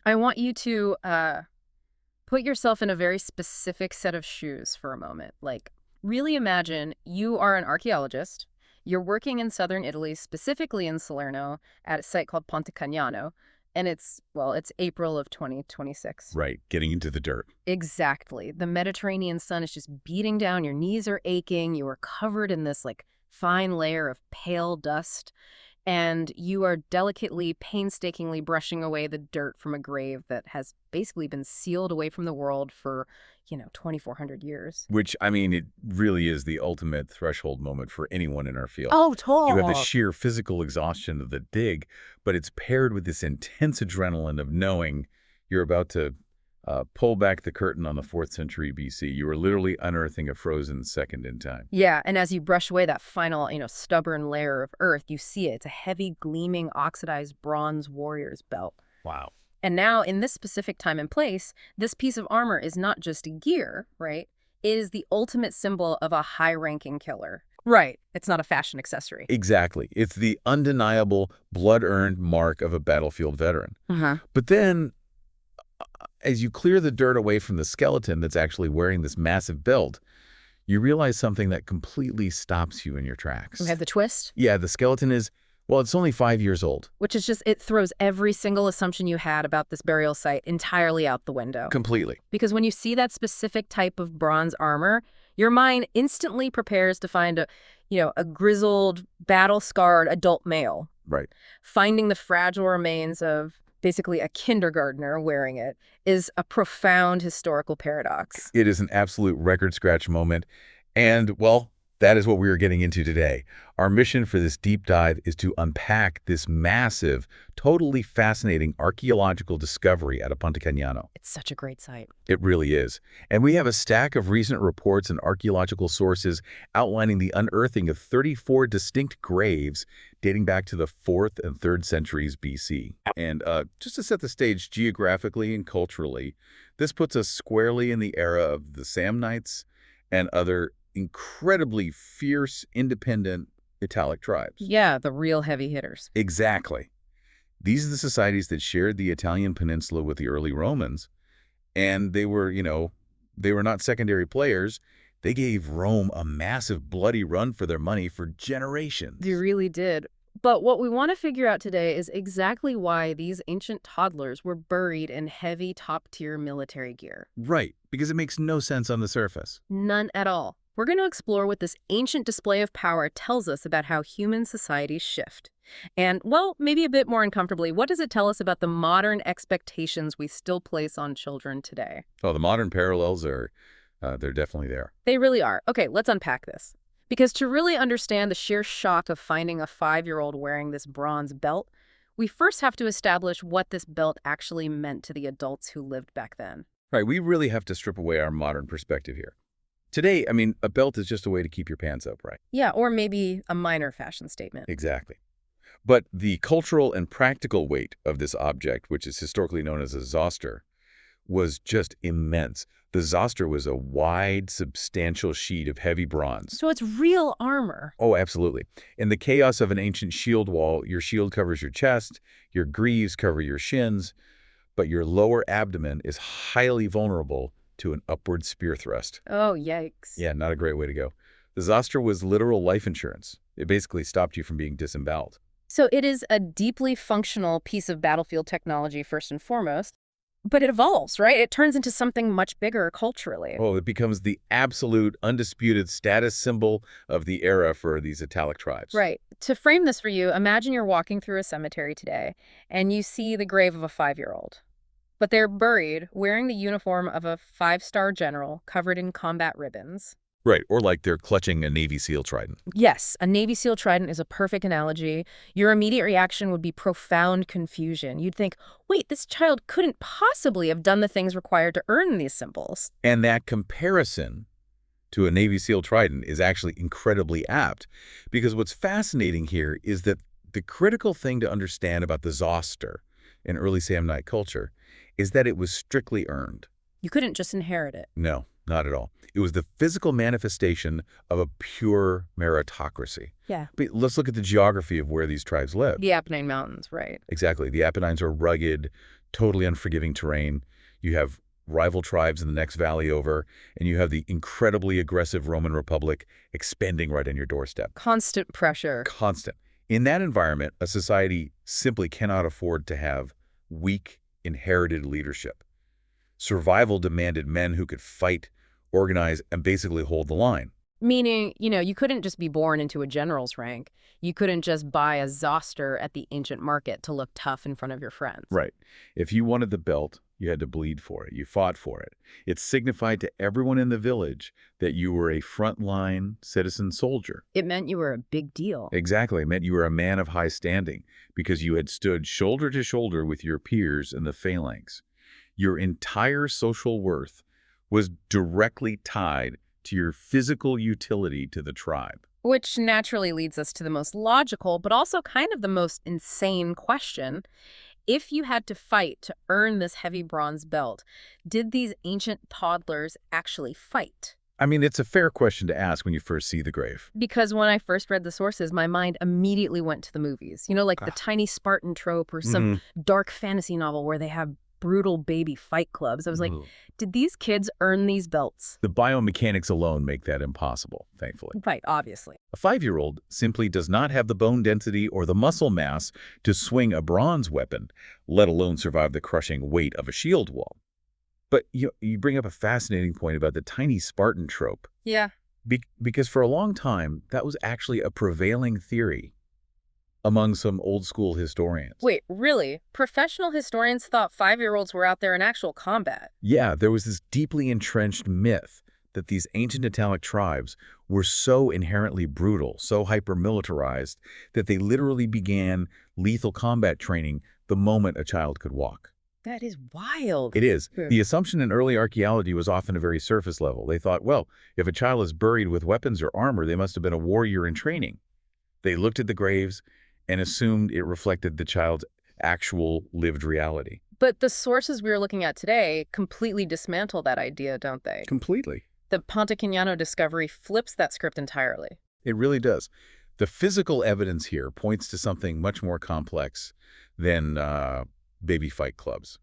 I want you to put yourself in a very specific set of shoes for a moment. Like, really imagine you are an archaeologist. You're working in southern Italy, specifically in Salerno, at a site called Pontecagnano, and it's April of 2026. Right, getting into the dirt. Exactly. The Mediterranean sun is just beating down. Your knees are aching. You are covered in this, like, fine layer of pale dust, and you are delicately, painstakingly brushing away the dirt from a grave that has basically been sealed away from the world for, 2,400 years. Which, I mean, it really is the ultimate threshold moment for anyone in our field. Oh, You have the tall. sheer physical exhaustion of the dig, but it's paired with this intense adrenaline of knowing you're about to pull back the curtain on the 4th century BC. You are literally unearthing a frozen second in time. Yeah, and as you brush away that final, stubborn layer of earth, you see it. It's a heavy, gleaming, oxidized bronze warrior's belt. Wow. And now, in this specific time and place, this piece of armor is not just gear, right? It is the ultimate symbol of a high-ranking killer. Right. It's not a fashion accessory. Exactly. It's the undeniable, blood-earned mark of a battlefield veteran. Uh-huh. But then, as you clear the dirt away from the skeleton that's actually wearing this massive belt, you realize something that completely stops you in your tracks. We have the twist, Yeah, the skeleton is, well, it's only 5 years old. which is just, it throws every single assumption you had about this burial site entirely out the window. Completely. Because when you see that specific type of bronze armor, your mind instantly prepares to find a grizzled, battle-scarred adult male. Right. Finding the fragile remains of basically a kindergartner wearing it is a profound historical paradox. It is an absolute record scratch moment. And, well, that is what we are getting into today. Our mission for this deep dive is to unpack this massive, totally fascinating archaeological discovery out of Pontecagnano. It's such a great site. It really is. And we have a stack of recent reports and archaeological sources outlining the unearthing of 34 distinct graves dating back to the 4th and 3rd centuries BC. And just to set the stage geographically and culturally, this puts us squarely in the era of the Samnites and other incredibly fierce, independent Italic tribes. Yeah, the real heavy hitters. Exactly. These are the societies that shared the Italian peninsula with the early Romans, and they were not secondary players. They gave Rome a massive bloody run for their money for generations. They really did. But what we want to figure out today is exactly why these ancient toddlers were buried in heavy top-tier military gear. Right, because it makes no sense on the surface. None at all. We're going to explore what this ancient display of power tells us about how human societies shift. And, well, maybe a bit more uncomfortably, what does it tell us about the modern expectations we still place on children today? Oh, the modern parallels they're definitely there. They really are. Okay, let's unpack this. Because to really understand the sheer shock of finding a 5-year-old wearing this bronze belt, we first have to establish what this belt actually meant to the adults who lived back then. Right, we really have to strip away our modern perspective here. Today, I mean, a belt is just a way to keep your pants up, right? Yeah, or maybe a minor fashion statement. Exactly. But the cultural and practical weight of this object, which is historically known as a zoster, was just immense. The zoster was a wide, substantial sheet of heavy bronze. So it's real armor. Oh, absolutely. In the chaos of an ancient shield wall, your shield covers your chest, your greaves cover your shins, but your lower abdomen is highly vulnerable to an upward spear thrust. Oh, yikes. Yeah, not a great way to go. The zoster was literal life insurance. It basically stopped you from being disemboweled. So it is a deeply functional piece of battlefield technology, first and foremost. But it evolves, right? It turns into something much bigger culturally. Oh, it becomes the absolute, undisputed status symbol of the era for these Italic tribes. Right. To frame this for you, imagine you're walking through a cemetery today, and you see the grave of a 5-year-old. But they're buried wearing the uniform of a 5-star general covered in combat ribbons. Right, or like they're clutching a Navy SEAL trident. Yes, a Navy SEAL trident is a perfect analogy. Your immediate reaction would be profound confusion. You'd think, wait, this child couldn't possibly have done the things required to earn these symbols. And that comparison to a Navy SEAL trident is actually incredibly apt, because what's fascinating here is that the critical thing to understand about the zoster in early Samnite culture is that it was strictly earned. You couldn't just inherit it. No, not at all. It was the physical manifestation of a pure meritocracy. Yeah. But let's look at the geography of where these tribes lived. The Apennine Mountains, right. Exactly. The Apennines are rugged, totally unforgiving terrain. You have rival tribes in the next valley over, and you have the incredibly aggressive Roman Republic expanding right on your doorstep. Constant pressure. Constant. In that environment, a society simply cannot afford to have weak, inherited leadership. Survival demanded men who could fight, organize, and basically hold the line. Meaning, you couldn't just be born into a general's rank. You couldn't just buy a zoster at the ancient market to look tough in front of your friends. Right. If you wanted the belt, you had to bleed for it. You fought for it. It signified to everyone in the village that you were a frontline citizen soldier. It meant you were a big deal. Exactly. It meant you were a man of high standing because you had stood shoulder to shoulder with your peers in the phalanx. Your entire social worth was directly tied to your physical utility to the tribe. Which naturally leads us to the most logical, but also kind of the most insane question. If you had to fight to earn this heavy bronze belt, did these ancient toddlers actually fight? I mean, it's a fair question to ask when you first see the grave. Because when I first read the sources, my mind immediately went to the movies. Like the tiny Spartan trope or some dark fantasy novel where they have brutal baby fight clubs. I was like, did these kids earn these belts? The biomechanics alone make that impossible, thankfully. Right, obviously. A 5-year-old simply does not have the bone density or the muscle mass to swing a bronze weapon, let alone survive the crushing weight of a shield wall. But you bring up a fascinating point about the tiny Spartan trope. Yeah. Because for a long time, that was actually a prevailing theory among some old-school historians. Wait, really? Professional historians thought 5-year-olds were out there in actual combat? Yeah, there was this deeply entrenched myth that these ancient Italic tribes were so inherently brutal, so hyper-militarized, that they literally began lethal combat training the moment a child could walk. That is wild. It is. The assumption in early archaeology was often a very surface level. They thought, well, if a child is buried with weapons or armor, they must have been a warrior in training. They looked at the graves and assumed it reflected the child's actual lived reality. But the sources we're looking at today completely dismantle that idea, don't they? Completely. The Pontecagnano discovery flips that script entirely. It really does. The physical evidence here points to something much more complex than baby fight clubs.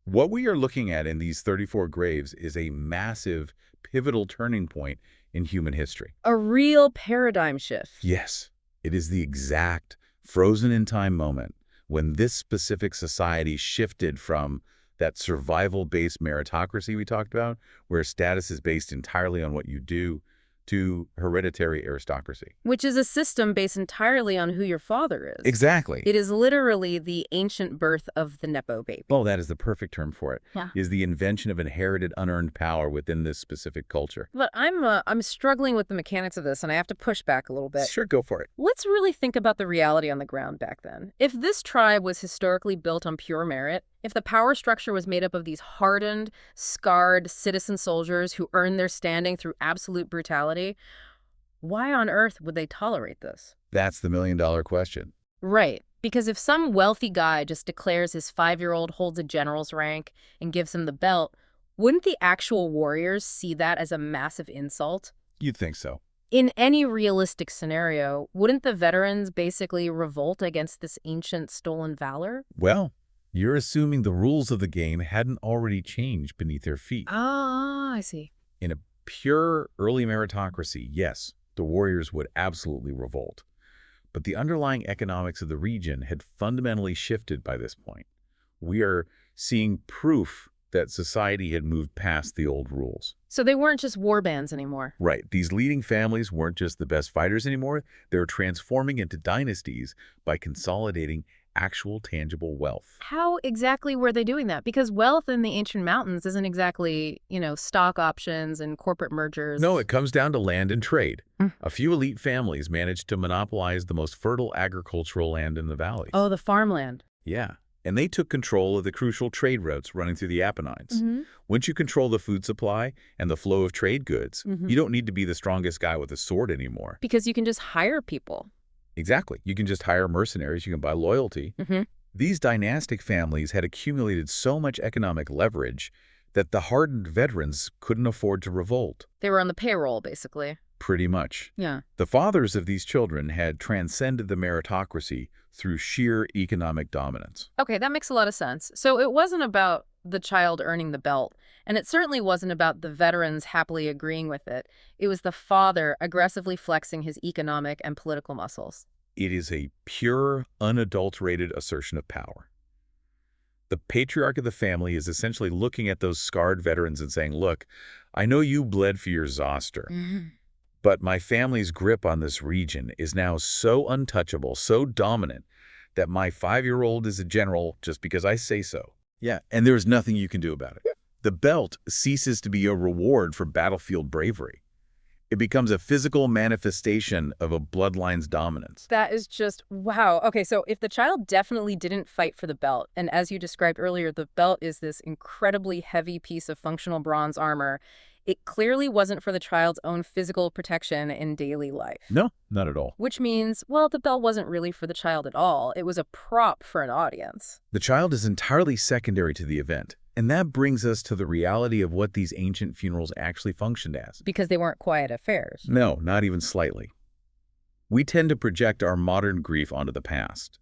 What we are looking at in these 34 graves is a massive, pivotal turning point in human history. A real paradigm shift. Yes, it is the exact frozen-in-time moment when this specific society shifted from that survival-based meritocracy we talked about, where status is based entirely on what you do, to hereditary aristocracy. Which is a system based entirely on who your father is. Exactly. It is literally the ancient birth of the Nepo baby. Oh, that is the perfect term for it. Yeah. Is the invention of inherited unearned power within this specific culture. But I'm struggling with the mechanics of this, and I have to push back a little bit. Sure, go for it. Let's really think about the reality on the ground back then. If this tribe was historically built on pure merit, if the power structure was made up of these hardened, scarred citizen soldiers who earned their standing through absolute brutality, why on earth would they tolerate this? That's the million-dollar question. Right. Because if some wealthy guy just declares his 5-year-old holds a general's rank and gives him the belt, wouldn't the actual warriors see that as a massive insult? You'd think so. In any realistic scenario, wouldn't the veterans basically revolt against this ancient stolen valor? Well, you're assuming the rules of the game hadn't already changed beneath their feet. Ah, I see. In a pure early meritocracy, yes, the warriors would absolutely revolt. But the underlying economics of the region had fundamentally shifted by this point. We are seeing proof that society had moved past the old rules. So they weren't just war bands anymore. Right. These leading families weren't just the best fighters anymore. They were transforming into dynasties by consolidating actual tangible wealth. How exactly were they doing that? Because wealth in the ancient mountains isn't exactly, stock options and corporate mergers. No, it comes down to land and trade. A few elite families managed to monopolize the most fertile agricultural land in the valleys. Oh, the farmland. Yeah. And they took control of the crucial trade routes running through the Apennines. Once you control the food supply and the flow of trade goods, you don't need to be the strongest guy with a sword anymore. Because you can just hire people. Exactly. You can just hire mercenaries. You can buy loyalty. These dynastic families had accumulated so much economic leverage that the hardened veterans couldn't afford to revolt. They were on the payroll, basically. Pretty much. Yeah. The fathers of these children had transcended the meritocracy through sheer economic dominance. Okay, that makes a lot of sense. So it wasn't about the child earning the belt, and it certainly wasn't about the veterans happily agreeing with it. It was the father aggressively flexing his economic and political muscles. It is a pure, unadulterated assertion of power. The patriarch of the family is essentially looking at those scarred veterans and saying, look, I know you bled for your zoster, but my family's grip on this region is now so untouchable, so dominant, that my 5-year-old is a general just because I say so. Yeah, and there's nothing you can do about it. The belt ceases to be a reward for battlefield bravery. It becomes a physical manifestation of a bloodline's dominance. That is just, wow. Okay, so if the child definitely didn't fight for the belt, and as you described earlier, the belt is this incredibly heavy piece of functional bronze armor, it clearly wasn't for the child's own physical protection in daily life. No, not at all. Which means, well, the belt wasn't really for the child at all. It was a prop for an audience. The child is entirely secondary to the event. And that brings us to the reality of what these ancient funerals actually functioned as. Because they weren't quiet affairs. No, not even slightly. We tend to project our modern grief onto the past.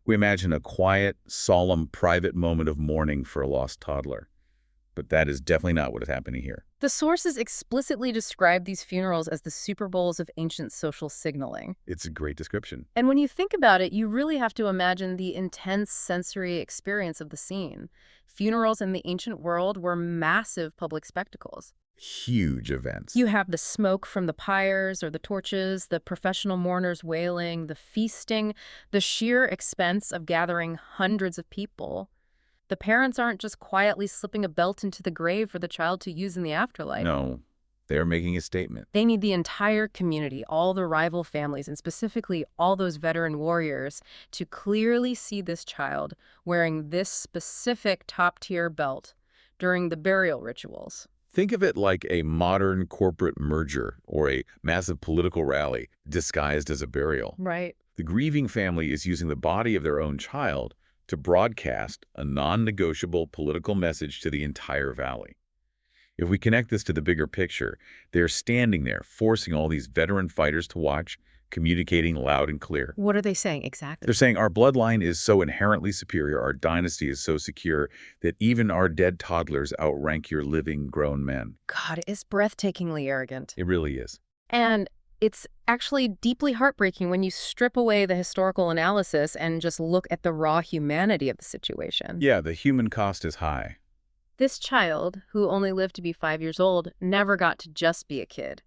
We imagine a quiet, solemn, private moment of mourning for a lost toddler. But that is definitely not what is happening here. The sources explicitly describe these funerals as the Super Bowls of ancient social signaling. It's a great description. And when you think about it, you really have to imagine the intense sensory experience of the scene. Funerals in the ancient world were massive public spectacles. Huge events. You have the smoke from the pyres or the torches, the professional mourners wailing, the feasting, the sheer expense of gathering hundreds of people. The parents aren't just quietly slipping a belt into the grave for the child to use in the afterlife. No, they're making a statement. They need the entire community, all the rival families, and specifically all those veteran warriors, to clearly see this child wearing this specific top-tier belt during the burial rituals. Think of it like a modern corporate merger or a massive political rally disguised as a burial. Right. The grieving family is using the body of their own child to broadcast a non-negotiable political message to the entire valley. If we connect this to the bigger picture, they're standing there, forcing all these veteran fighters to watch, communicating loud and clear. What are they saying exactly? They're saying our bloodline is so inherently superior, our dynasty is so secure, that even our dead toddlers outrank your living grown men. God, it's breathtakingly arrogant. It really is. And it's actually deeply heartbreaking when you strip away the historical analysis and just look at the raw humanity of the situation. Yeah, the human cost is high. This child, who only lived to be 5 years old, never got to just be a kid.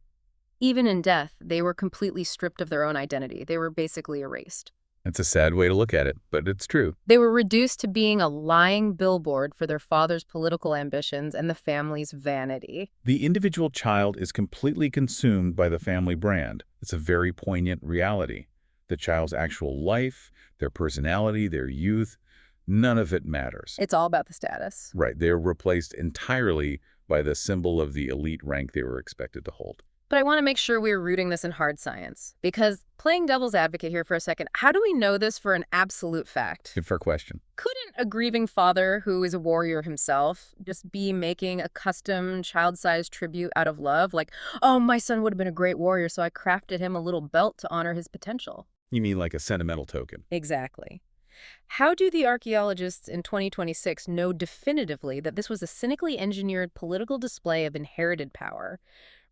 Even in death, they were completely stripped of their own identity. They were basically erased. It's a sad way to look at it, but it's true. They were reduced to being a lying billboard for their father's political ambitions and the family's vanity. The individual child is completely consumed by the family brand. It's a very poignant reality. The child's actual life, their personality, their youth, none of it matters. It's all about the status. Right, they're replaced entirely by the symbol of the elite rank they were expected to hold. But I want to make sure we're rooting this in hard science. Because, playing devil's advocate here for a second, how do we know this for an absolute fact? Good fair question. Couldn't a grieving father who is a warrior himself just be making a custom child-sized tribute out of love? Like, oh, my son would have been a great warrior, so I crafted him a little belt to honor his potential. You mean like a sentimental token? Exactly. How do the archaeologists in 2026 know definitively that this was a cynically engineered political display of inherited power,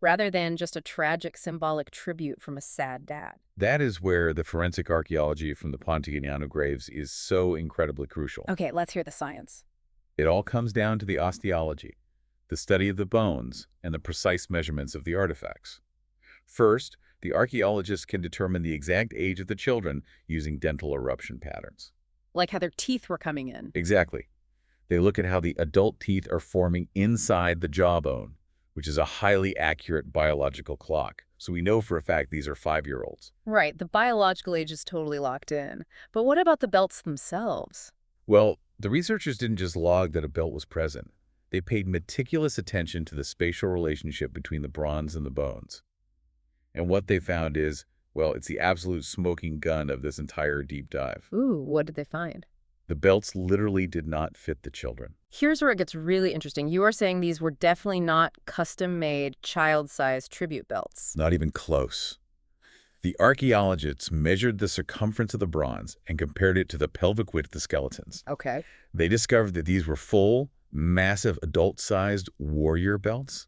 rather than just a tragic symbolic tribute from a sad dad? That is where the forensic archaeology from the Pontecagnano graves is so incredibly crucial. Okay, let's hear the science. It all comes down to the osteology, the study of the bones, and the precise measurements of the artifacts. First, the archaeologists can determine the exact age of the children using dental eruption patterns. Like how their teeth were coming in. Exactly. They look at how the adult teeth are forming inside the jawbone, which is a highly accurate biological clock. So we know for a fact these are 5-year-olds. Right, the biological age is totally locked in. But what about the belts themselves? Well, the researchers didn't just log that a belt was present. They paid meticulous attention to the spatial relationship between the bronze and the bones. And what they found is, well, it's the absolute smoking gun of this entire deep dive. Ooh, what did they find? The belts literally did not fit the children. Here's where it gets really interesting. You are saying these were definitely not custom-made, child-sized tribute belts. Not even close. The archaeologists measured the circumference of the bronze and compared it to the pelvic width of the skeletons. Okay. They discovered that these were full, massive, adult-sized warrior belts.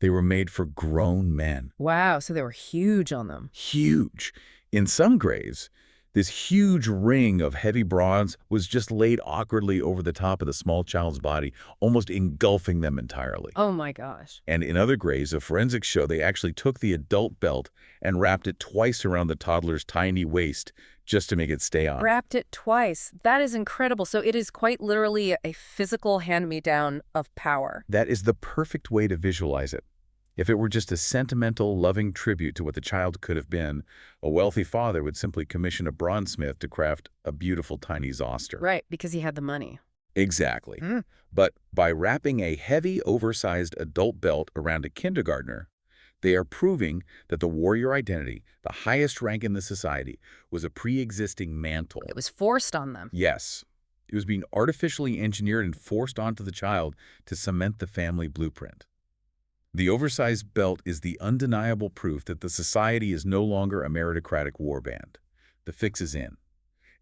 They were made for grown men. Wow, so they were huge on them. Huge. In some graves, this huge ring of heavy bronze was just laid awkwardly over the top of the small child's body, almost engulfing them entirely. Oh my gosh. And in other graves, the forensics show they actually took the adult belt and wrapped it twice around the toddler's tiny waist just to make it stay on. Wrapped it twice. That is incredible. So it is quite literally a physical hand-me-down of power. That is the perfect way to visualize it. If it were just a sentimental, loving tribute to what the child could have been, a wealthy father would simply commission a bronzesmith to craft a beautiful tiny zoster. Right, because he had the money. Exactly. But by wrapping a heavy, oversized adult belt around a kindergartner, they are proving that the warrior identity, the highest rank in the society, was a pre-existing mantle. It was forced on them. Yes. It was being artificially engineered and forced onto the child to cement the family blueprint. The oversized belt is the undeniable proof that the society is no longer a meritocratic warband. The fix is in.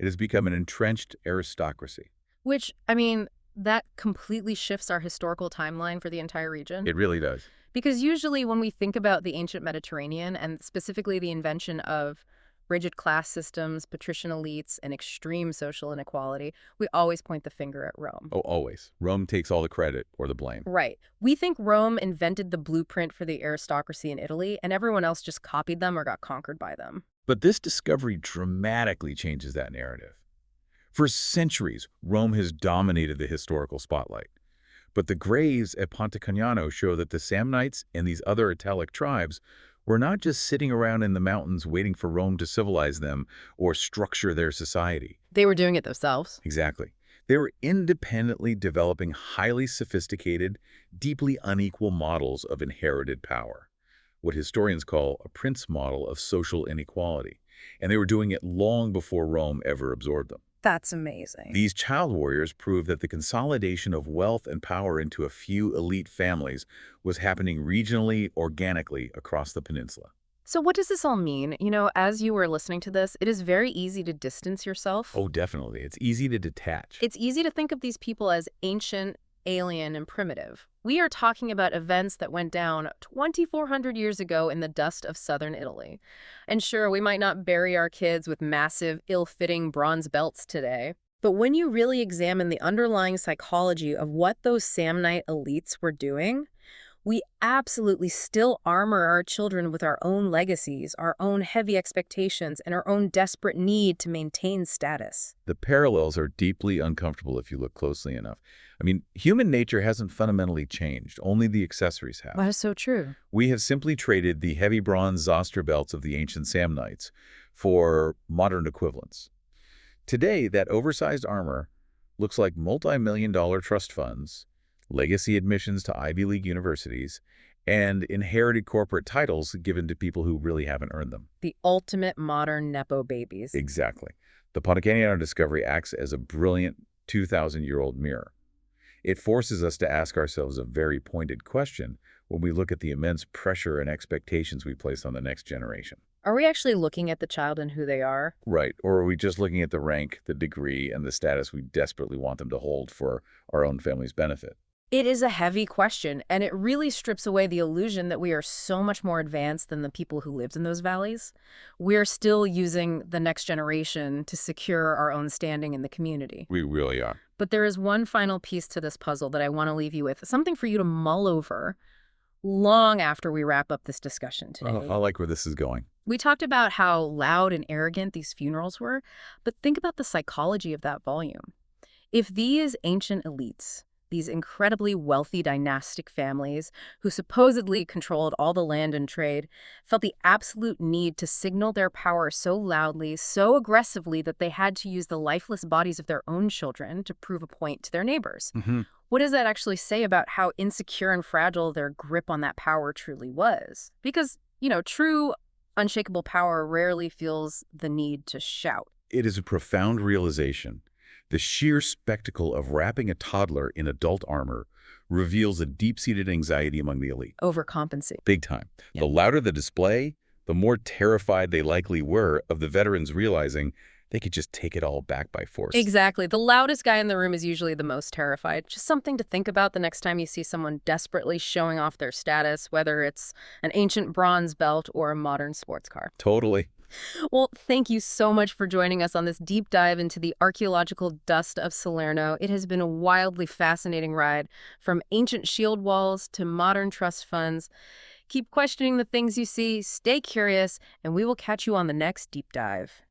It has become an entrenched aristocracy. Which, I mean, that completely shifts our historical timeline for the entire region. It really does. Because usually when we think about the ancient Mediterranean, and specifically the invention of rigid class systems, patrician elites, and extreme social inequality, we always point the finger at Rome. Oh, always. Rome takes all the credit or the blame. Right. We think Rome invented the blueprint for the aristocracy in Italy, and everyone else just copied them or got conquered by them. But this discovery dramatically changes that narrative. For centuries, Rome has dominated the historical spotlight. But the graves at Pontecagnano show that the Samnites and these other Italic tribes were not just sitting around in the mountains waiting for Rome to civilize them or structure their society. They were doing it themselves. Exactly. They were independently developing highly sophisticated, deeply unequal models of inherited power, what historians call a prince model of social inequality. And they were doing it long before Rome ever absorbed them. That's amazing. These child warriors prove that the consolidation of wealth and power into a few elite families was happening regionally, organically across the peninsula. So what does this all mean? You know, as you were listening to this, it is very easy to distance yourself. Oh, definitely. It's easy to detach. It's easy to think of these people as ancient, alien, and primitive. We are talking about events that went down 2,400 years ago in the dust of southern Italy. And sure, we might not bury our kids with massive, ill-fitting bronze belts today. But when you really examine the underlying psychology of what those Samnite elites were doing, we absolutely still armor our children with our own legacies, our own heavy expectations, and our own desperate need to maintain status. The parallels are deeply uncomfortable if you look closely enough. I mean, human nature hasn't fundamentally changed. Only the accessories have. That is so true. We have simply traded the heavy bronze zoster belts of the ancient Samnites for modern equivalents. Today, that oversized armor looks like multi-million-dollar trust funds, legacy admissions to Ivy League universities, and inherited corporate titles given to people who really haven't earned them. The ultimate modern Nepo babies. Exactly. The Pontecagnano discovery acts as a brilliant 2,000-year-old mirror. It forces us to ask ourselves a very pointed question when we look at the immense pressure and expectations we place on the next generation. Are we actually looking at the child and who they are? Right. Or are we just looking at the rank, the degree, and the status we desperately want them to hold for our own family's benefit? It is a heavy question, and it really strips away the illusion that we are so much more advanced than the people who lived in those valleys. We're still using the next generation to secure our own standing in the community. We really are. But there is one final piece to this puzzle that I want to leave you with, something for you to mull over long after we wrap up this discussion today. I like where this is going. We talked about how loud and arrogant these funerals were, but think about the psychology of that volume. If these ancient elites, these incredibly wealthy dynastic families who supposedly controlled all the land and trade, felt the absolute need to signal their power so loudly, so aggressively that they had to use the lifeless bodies of their own children to prove a point to their neighbors. What does that actually say about how insecure and fragile their grip on that power truly was? Because, you know, true, unshakable power rarely feels the need to shout. It is a profound realization The sheer spectacle of wrapping a toddler in adult armor reveals a deep-seated anxiety among the elite. Overcompensate. Big time. Yeah. The louder the display, the more terrified they likely were of the veterans realizing they could just take it all back by force. Exactly. The loudest guy in the room is usually the most terrified. Just something to think about the next time you see someone desperately showing off their status, whether it's an ancient bronze belt or a modern sports car. Totally. Well, thank you so much for joining us on this deep dive into the archaeological dust of Salerno. It has been a wildly fascinating ride, from ancient shield walls to modern trust funds. Keep questioning the things you see, stay curious, and we will catch you on the next deep dive.